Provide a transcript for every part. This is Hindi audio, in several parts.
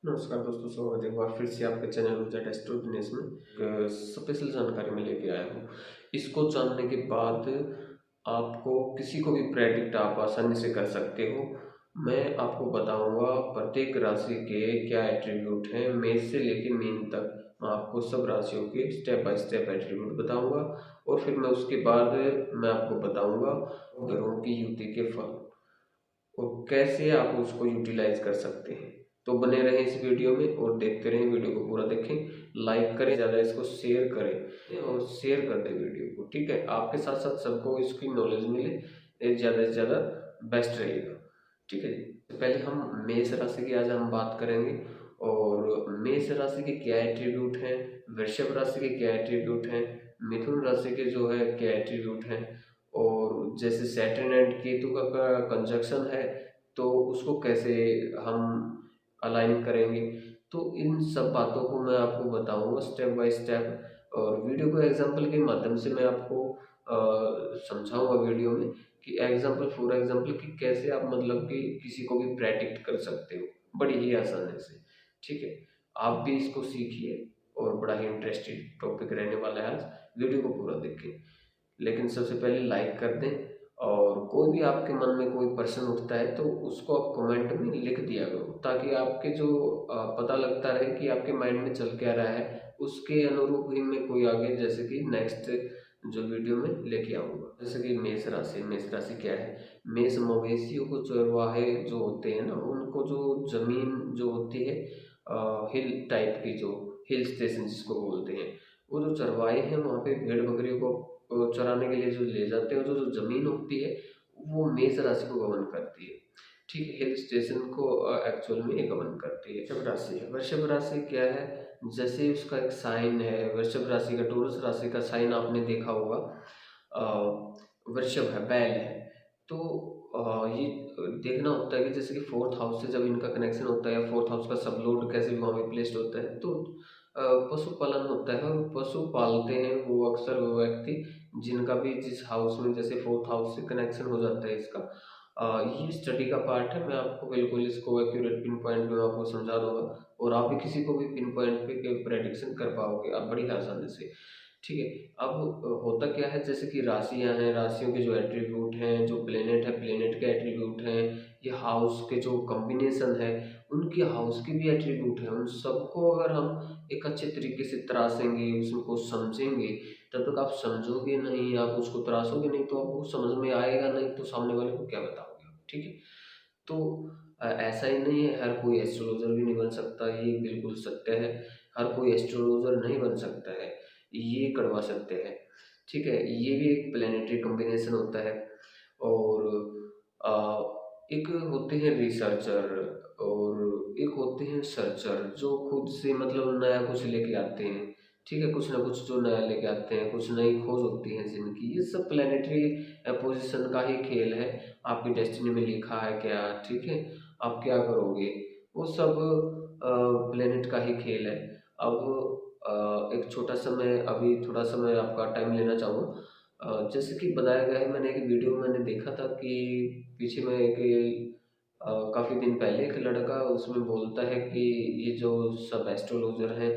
नमस्कार दोस्तों, स्वागत है एक बार फिर से आपके चैनल ऊर्जा टेस्टो दिनेश में एक स्पेशल जानकारी में लेके आया हूँ। इसको जानने के बाद आपको किसी को भी प्रेडिक्ट आप आसानी से कर सकते हो। मैं आपको बताऊंगा प्रत्येक राशि के क्या एट्रीब्यूट हैं, मेष से लेके मीन तक। मैं आपको सब राशियों के स्टेप बाय स्टेप एट्रीब्यूट बताऊंगा और फिर मैं उसके बाद मैं आपको बताऊंगा ग्रहों की युति के फल और कैसे आप उसको यूटिलाइज कर सकते हैं। तो बने रहें इस वीडियो में और देखते रहें, वीडियो को पूरा देखें, लाइक करें, ज़्यादा इसको शेयर करें और शेयर कर दें वीडियो को। ठीक है, आपके साथ साथ सबको इसकी नॉलेज मिले, ये ज़्यादा से ज़्यादा बेस्ट रहेगा। ठीक है जी, तो पहले हम मेष राशि की आज हम बात करेंगे और मेष राशि के क्या एट्रीब्यूट हैं, वृषभ राशि के क्या एट्रीब्यूट हैं, मिथुन राशि के जो है क्या एट्रीब्यूट हैं, और जैसे सैटर्न एंड केतु का कंजक्शन है तो उसको कैसे हम अलाइन करेंगे। तो इन सब बातों को मैं आपको बताऊंगा स्टेप बाय स्टेप और वीडियो को एग्जांपल के माध्यम से मैं आपको समझाऊंगा वीडियो में कि एग्जांपल फॉर एग्जांपल कि कैसे आप मतलब कि किसी को भी प्रेडिक्ट कर सकते हो बड़ी ही आसानी से। ठीक है, आप भी इसको सीखिए और बड़ा ही इंटरेस्टिंग टॉपिक रहने वाला है आज, वीडियो को पूरा देखें। लेकिन सबसे पहले लाइक कर दें और कोई भी आपके मन में कोई प्रश्न उठता है तो उसको आप कमेंट में लिख दिया करो, ताकि आपके जो पता लगता रहे कि आपके माइंड में चल क्या रहा है, उसके अनुरूप ही मैं कोई आगे जैसे कि नेक्स्ट जो वीडियो में लेके आऊँगा। जैसे कि मेष राशि क्या है। मेष मवेशियों को चरवाहे जो होते हैं ना, उनको जो जमीन जो होती है हिल टाइप की, जो हिल स्टेशन जिसको बोलते हैं, वो जो चरवाहे हैं वहाँ पे भेड़ बकरियों को चराने के लिए जो ले जाते हैं, जो जमीन होती है वो मेष राशि को गवर्न करती है। ठीक है, हिल स्टेशन को एक्चुअल में गवर्न करती है। वृषभ राशि है, वृषभ राशि क्या है, जैसे उसका एक साइन है वृषभ राशि का, टोरस राशि का साइन आपने देखा होगा, वृषभ है, बैल है। तो ये देखना होता है कि जैसे कि फोर्थ हाउस से जब इनका कनेक्शन होता है या फोर्थ हाउस का सब लोड कैसे भी वहाँ पे प्लेस्ड होता है, तो पशुपालन होता है और पशु पालते हैं वो अक्सर वो व्यक्ति जिनका भी जिस हाउस में जैसे फोर्थ हाउस से कनेक्शन हो जाता है इसका। ये स्टडी का पार्ट है, मैं आपको बिल्कुल इसको एक्यूरेट पिन पॉइंट में आपको समझा दूंगा और आप भी किसी को भी पिन पॉइंट पे प्रेडिक्शन कर पाओगे आप बड़ी आसानी से। ठीक है, अब होता क्या है, जैसे कि राशियां हैं, राशियों के जो एट्रीब्यूट हैं, जो प्लेनेट है प्लेनेट के एट्रीब्यूट हैं, ये हाउस के जो कॉम्बिनेशन है उनकी हाउस की भी एट्रीब्यूट है। उन सबको अगर हम एक अच्छे तरीके से तराशेंगे, उसको समझेंगे, तब तक आप समझोगे नहीं, आप उसको तराशोगे नहीं तो आपको समझ में आएगा नहीं, तो सामने वाले को क्या बताओगे आप। ठीक है, तो ऐसा ही नहीं है हर कोई एस्ट्रोलॉजर भी नहीं बन सकता, ये बिल्कुल सत्य है। हर कोई एस्ट्रोलॉजर नहीं बन सकता है, ये करवा सकते हैं। ठीक है, ये भी एक प्लेनेटरी कॉम्बिनेशन होता है। और एक होते हैं रिसर्चर और एक होते हैं सर्चर, जो खुद से मतलब नया कुछ लेके आते हैं। ठीक है, कुछ ना कुछ जो नया लेके आते हैं, कुछ नई खोज होती है जिनकी, ये सब प्लेनेटरी पोजीशन का ही खेल है। आपकी डेस्टिनी में लिखा है क्या, ठीक है, आप क्या करोगे, वो सब प्लेनेट का ही खेल है। अब एक छोटा सा मैं अभी थोड़ा सा मैं आपका टाइम लेना चाहूँगा। जैसे कि बताया गया है, मैंने एक वीडियो मैंने देखा था कि पीछे में एक काफ़ी दिन पहले एक लड़का उसमें बोलता है कि ये जो सब एस्ट्रोलॉजर हैं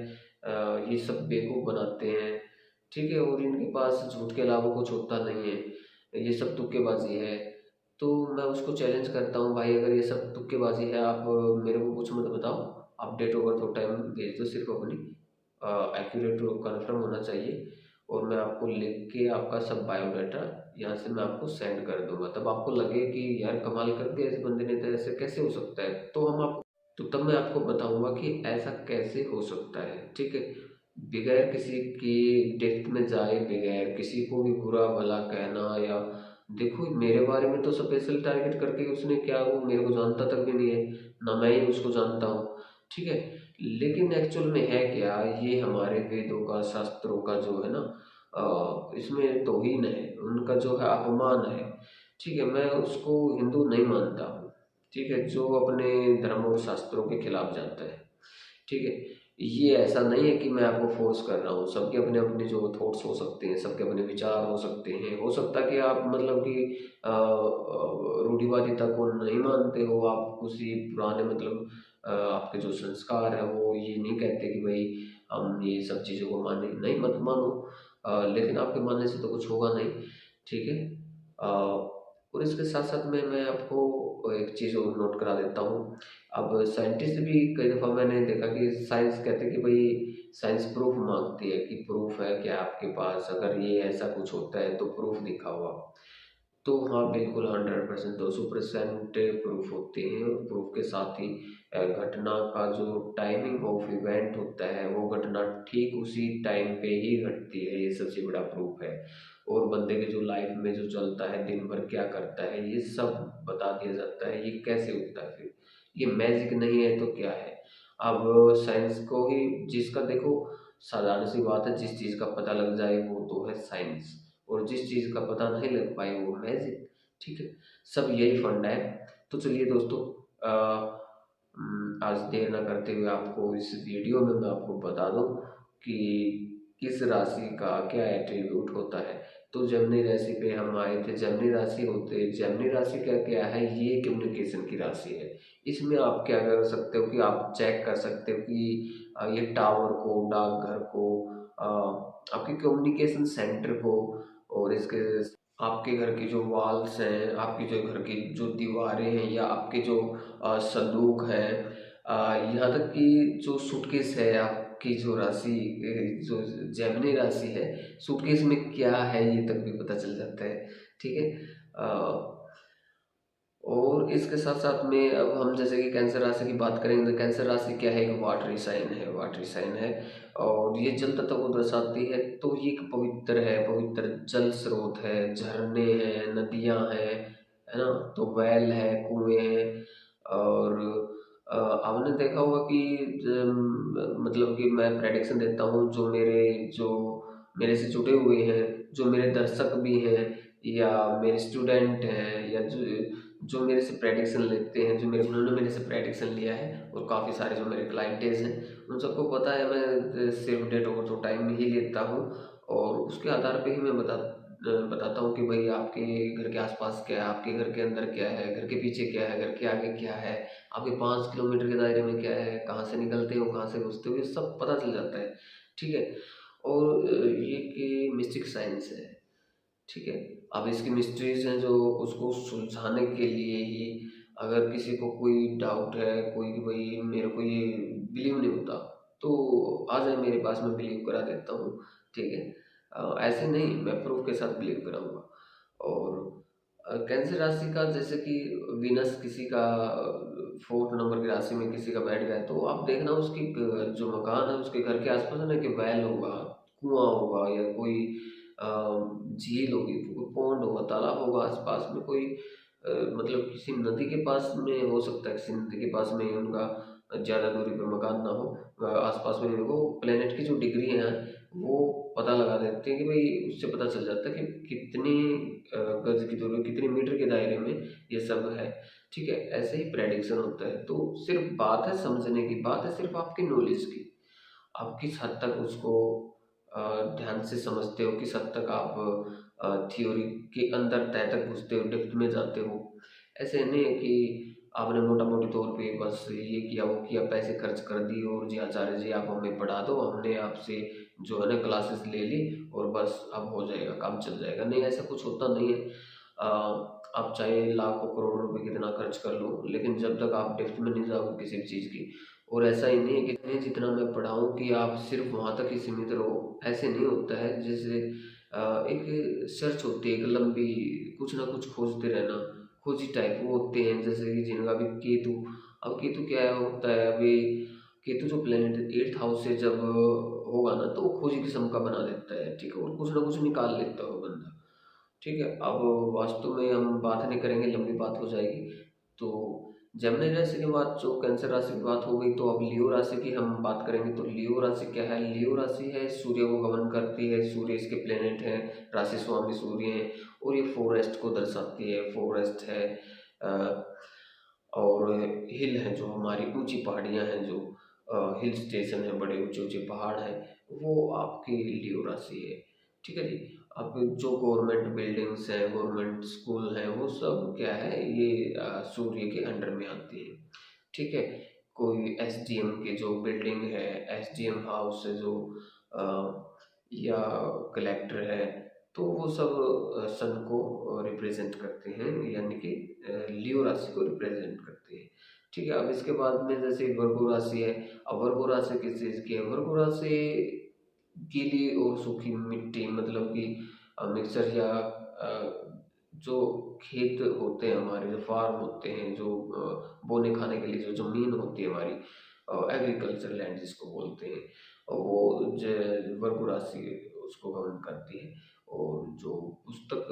ये सब बेवकूफ़ बनाते हैं। ठीक है, और इनके पास झूठ के अलावा कुछ होता नहीं है, ये सब तुक्केबाजी है। तो मैं उसको चैलेंज करता हूँ, भाई अगर ये सब तुक्केबाजी है, आप मेरे को कुछ मत बताओ, आप डेट ऑफ बर्थ और टाइम भेज दो सिर्फ अपनी, एक्यूरेट कन्फर्म होना चाहिए, और मैं आपको लिख के आपका सब बायोडाटा यहाँ से मैं आपको सेंड कर दूंगा। तब आपको लगे कि यार कमाल कर दिया इस बंदे ने, तो ऐसे कैसे हो सकता है, तो हम आप तो तब मैं आपको बताऊंगा कि ऐसा कैसे हो सकता है। ठीक है, बगैर किसी की डेप्थ में जाए, बगैर किसी को भी बुरा भला कहना, या देखो मेरे बारे में तो स्पेशल टारगेट करके उसने क्या, वो मेरे को जानता तक भी नहीं है, ना मैं ही उसको जानता हूँ। ठीक है, लेकिन एक्चुअल में है क्या, ये हमारे वेदों का शास्त्रों का जो है ना, इसमें तौहीन है, उनका जो है अपमान है। ठीक है, मैं उसको हिंदू नहीं मानता हूँ। ठीक है, जो अपने धर्म और शास्त्रों के खिलाफ जाता है। ठीक है, ये ऐसा नहीं है कि मैं आपको फोर्स कर रहा हूँ, सबके अपने अपने जो थॉट्स हो सकते हैं, सबके अपने विचार हो सकते हैं। हो सकता है कि आप मतलब कि रूढ़िवादिता को नहीं मानते हो, आप उसी पुराने मतलब आपके जो संस्कार है वो ये नहीं कहते कि भाई हम ये सब चीज़ों को माने, नहीं मत मानो, लेकिन आपके मानने से तो कुछ होगा नहीं, ठीक है। और इसके साथ साथ में मैं आपको एक चीज़ और नोट करा देता हूँ। अब साइंटिस्ट भी कई दफ़ा मैंने देखा कि साइंस कहते हैं कि भाई साइंस प्रूफ मांगती है कि प्रूफ है क्या आपके पास, अगर ये ऐसा कुछ होता है तो प्रूफ दिखाओ आप। तो हाँ, बिल्कुल 100% 200% प्रूफ होते हैं, और प्रूफ के साथ ही घटना का जो टाइमिंग ऑफ इवेंट होता है वो घटना ठीक उसी टाइम पे ही घटती है, ये सबसे बड़ा प्रूफ है। और बंदे के जो लाइफ में जो चलता है, दिन भर क्या करता है, ये सब बता दिया जाता है। ये कैसे होता है फिर, ये मैजिक नहीं है तो क्या है। अब साइंस को ही, जिसका देखो साधारण सी बात है, जिस चीज़ का पता लग जाए वो तो है साइंस, और जिस चीज़ का पता नहीं लग पाए वो मैजिक, ठीक है। सब यही फंडा है। तो चलिए दोस्तों, आज देर ना करते हुए आपको इस वीडियो में मैं आपको बता दूं कि किस राशि का क्या एट्रीब्यूट होता है। तो जेमिनी राशि पे हम आए थे। जेमिनी राशि क्या क्या है, ये कम्युनिकेशन की राशि है। इसमें आप क्या कर सकते हो कि आप चेक कर सकते हो कि ये टावर को, डाकघर को, अ, आपके कम्युनिकेशन सेंटर को, और इसके आपके घर की जो वॉल्स हैं, आपकी जो घर की जो दीवारें हैं, या आपके जो संदूक हैं, यहाँ तक कि जो सूटकेस है, आपकी जो राशि जो जेमिनी राशि है, सूटकेस में क्या है ये तक भी पता चल जाता है, ठीक है। और इसके साथ साथ में अब हम जैसे कि कैंसर राशि की बात करेंगे, तो कैंसर राशि क्या है, एक वाटरी साइन है, वाटरी साइन है। और ये जल तत्व को दर्शाती है। तो ये एक पवित्र है, पवित्र जल स्रोत है, झरने हैं, नदियां हैं, है ना। तो वेल है, कुएं हैं। और आपने देखा होगा कि मतलब कि मैं प्रेडिक्शन देता हूँ, जो मेरे से जुड़े हुए हैं, जो मेरे दर्शक भी हैं, या मेरे स्टूडेंट हैं, या जो मेरे से प्रेडिक्शन लेते हैं, उन्होंने मेरे से प्रेडिक्शन लिया है, और काफ़ी सारे जो मेरे क्लाइंटेज हैं, उन सबको पता है मैं सिर्फ डेट ऑफ बर्थ टाइम ही लेता हूँ। और उसके आधार पे ही मैं बताता हूँ कि भाई आपके घर के आसपास क्या है, आपके घर के अंदर क्या है, घर के पीछे क्या है, घर के आगे क्या है, आपके 5 किलोमीटर के दायरे में क्या है, कहाँ से निकलते हो, कहाँ से घुसते हो, ये सब पता चल जाता है, ठीक है। और ये कि मिस्टिक साइंस है, ठीक है। अब इसकी मिस्ट्रीज हैं जो उसको सुलझाने के लिए ही, अगर किसी को कोई डाउट है, कोई कि भाई मेरे को ये बिलीव नहीं होता, तो आ जाए मेरे पास, मैं बिलीव करा देता हूँ, ठीक है। ऐसे नहीं, मैं प्रूफ के साथ बिलीव कराऊंगा। और कैंसर राशि का जैसे कि वीनस किसी का 4th नंबर की राशि में किसी का बैठ गया है, तो आप देखना उसकी जो मकान है उसके घर के आसपास है ना, कि वेल होगा, कुआं होगा, या कोई अ, झील होगी, कोई पॉन्ड होगा, तालाब होगा आसपास में, कोई मतलब किसी नदी के पास में हो सकता है, किसी नदी के पास में उनका ज़्यादा दूरी पे मकान ना हो, आसपास में वो प्लेनेट की जो डिग्री है वो पता लगा देते हैं कि भाई, उससे पता चल जाता है कि कितनी गज की दूरी, कितने मीटर के दायरे में ये सब है, ठीक है। ऐसे ही प्रेडिक्शन होता है। तो सिर्फ बात है समझने की, बात है सिर्फ आपकी नॉलेज की, आप किस हद तक उसको ध्यान से समझते हो, किस हद तक आप थ्योरी के अंदर तह तक घुसते हो, डेप्थ में जाते हो। ऐसे नहीं है कि आपने मोटा मोटी तौर पे बस ये किया वो किया, पैसे खर्च कर दिए, और जी आचार्य जी आप हमें पढ़ा दो, हमने आपसे जो है ना क्लासेस ले ली, और बस अब हो जाएगा, काम चल जाएगा। नहीं, ऐसा कुछ होता नहीं है। आप चाहे लाखों करोड़ों रुपए कितना खर्च कर लो, लेकिन जब तक आप डेप्थ में नहीं जाओगे किसी भी चीज़ की, और ऐसा ही नहीं है कि नहीं जितना मैं पढ़ाऊँ कि आप सिर्फ वहाँ तक ही सीमित रहो, ऐसे नहीं होता है। जैसे एक सर्च होती है, एक लंबी, कुछ ना कुछ खोजते रहना, खोजी टाइप वो होते हैं, जैसे कि जिनका अभी केतु, अब केतु क्या होता है अभी, केतु जो प्लेनेट 8th हाउस से जब होगा ना, तो वो खोजी किस्म का बना देता है, ठीक है, और कुछ ना कुछ निकाल लेता है वो बंदा, ठीक है। अब वास्तु में हम बात नहीं करेंगे, लंबी बात हो जाएगी। तो जेमिनी राशि के बाद जो कैंसर राशि की बात हो गई, तो अब लियो राशि की हम बात करेंगे। तो लियो राशि क्या है, लियो राशि है सूर्य को गमन करती है, सूर्य इसके प्लेनेट है, राशि स्वामी सूर्य है, और ये फॉरेस्ट को दर्शाती है, फॉरेस्ट है, अ, और हिल है, जो हमारी ऊंची पहाड़ियां हैं, जो हिल स्टेशन है, बड़े ऊंचे ऊंचे पहाड़ हैं, वो आपकी लियो राशि है, ठीक है जी। अब जो गवर्नमेंट बिल्डिंग्स हैं, गवर्नमेंट स्कूल हैं, वो सब क्या है, ये सूर्य के अंडर में आती है, ठीक है। कोई एसडीएम की जो बिल्डिंग है, एसडीएम हाउस है जो या कलेक्टर है, तो वो सब सन को रिप्रेजेंट करते हैं, यानी कि लियो राशि को रिप्रेजेंट करते हैं। ठीक है, अब इसके बाद में जैसे वर्गो राशि है। अब वर्गो राशि किस चीज़ की है? वर्गो राशि गीली और सूखी मिट्टी, मतलब कि मिक्सचर या जो खेत होते हैं हमारे, जो फार्म होते हैं, जो बोने खाने के लिए जो ज़मीन होती है हमारी, एग्रीकल्चर लैंड जिसको बोलते हैं, और वो वर्गो राशि उसको गवर्न करती है। और जो पुस्तक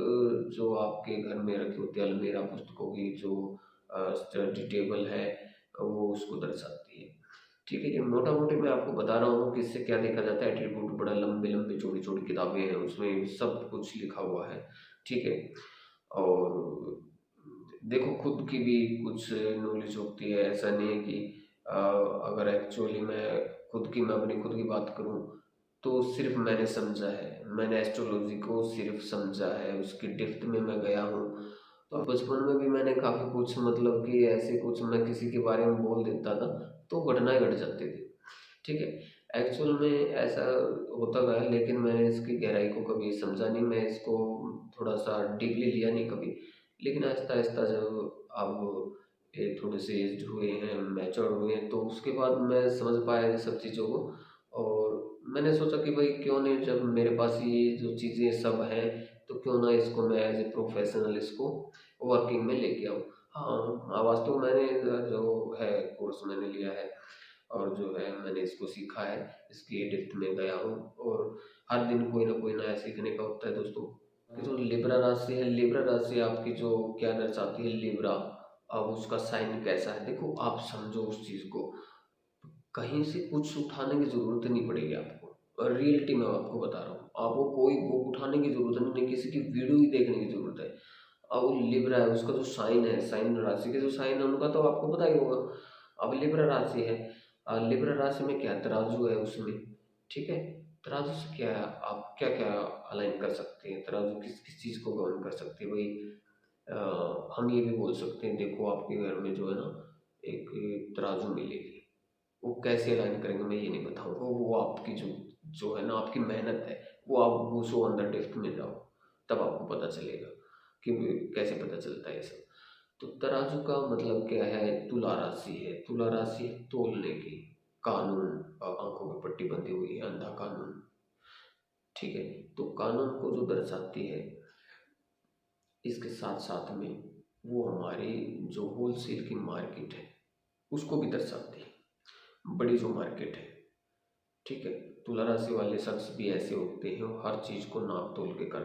जो आपके घर में रखी होती है, अलमीरा पुस्तकों की जो स्टडी टेबल है, वो उसको दर्शाती है। ठीक है, ये मोटा-मोटी मैं आपको बता रहा हूँ कि इससे क्या देखा जाता है। एट्रीब्यूट बड़ा लंबी-लंबी, चौड़ी-चौड़ी किताबें हैं, उसमें सब कुछ लिखा हुआ है। ठीक है? और देखो, खुद की भी कुछ नॉलेज होती है, ऐसा नहीं है कि अगर एक्चुअली मैं अपनी खुद की बात करूँ, तो सिर्फ़ मैंने समझा है, मैंने एस्ट्रोलॉजी को सिर्फ़ समझा है, उसकी डेप्थ में मैं गया हूँ। तो बचपन में भी मैंने काफ़ी कुछ, मतलब कि ऐसे कुछ मैं किसी के बारे में बोल देता था, तो घटनाएँ घट जाती थी। ठीक है? एक्चुअल में ऐसा होता गया, लेकिन मैंने इसकी गहराई को कभी समझा नहीं, मैं इसको थोड़ा-सा डीपली लिया नहीं कभी। लेकिन आहिस्ता-आहिस्ता जब अब ये थोड़े से एज्ड हुए हैं, मैच्योर हुए हैं, तो उसके बाद मैं समझ पाया ये सब चीज़ों को। और मैंने सोचा कि भाई क्यों नहीं, जब मेरे पास ये जो चीज़ें सब हैं, तो क्यों ना इसको मैं एज़ ए प्रोफ़ेशनल इसको वर्किंग में लेके आऊँ। हाँ, वास्तव में मैंने जो है कोर्स मैंने लिया है, और जो है मैंने इसको सीखा है, इसकी डेप्थ में गया हूँ, और हर दिन कोई ना नया सीखने का होता है दोस्तों। कि जो लिब्रा राशि है, लिब्रा राशि आपकी जो क्या दर्शाती है, लिब्रा, अब उसका साइन कैसा है, देखो आप समझो उस चीज़ को, कहीं से कुछ उठाने की ज़रूरत नहीं पड़ेगी आपको। और रियलिटी में आपको बता रहा हूँ, आपको कोई बुक उठाने की ज़रूरत नहीं, किसी की वीडियो ही देखने की ज़रूरत है। अब वो लिब्रा है, उसका जो साइन है, साइन राशि के जो साइन है उनका तो आपको पता ही होगा। अब लिब्रा राशि है, लिब्रा राशि में क्या है, तराजू है उसमें। ठीक है? तराजू से क्या है, आप क्या-क्या अलाइन कर सकते हैं, तराजू किस-किस चीज़ को गवर्न कर सकते हैं भई। हम ये भी बोल सकते हैं, देखो आपके घर में जो है ना, एक तराजू मिलेगी, वो कैसे अलाइन करेंगे मैं ये नहीं बताऊँगा, वो आपकी जो जो है ना आपकी मेहनत है, वो आप घुसो अंदर डेप्थ में जाओ, तब आपको पता चलेगा कि कैसे पता चलता है ये सब। तो तराजू का मतलब क्या है, तुला राशि है, तुला राशि है तौलने की, कानून, आँखों में पट्टी बंधी हुई है, अंधा कानून। ठीक है? तो कानून को जो दर्शाती है, इसके साथ-साथ में वो हमारी जो होलसेल की मार्केट है, उसको भी दर्शाती है, बड़ी जो मार्केट है। ठीक है? तुला राशि वाले शख्स भी ऐसे होते हैं, वो हर चीज़ को नाप-तोल के करते हैं।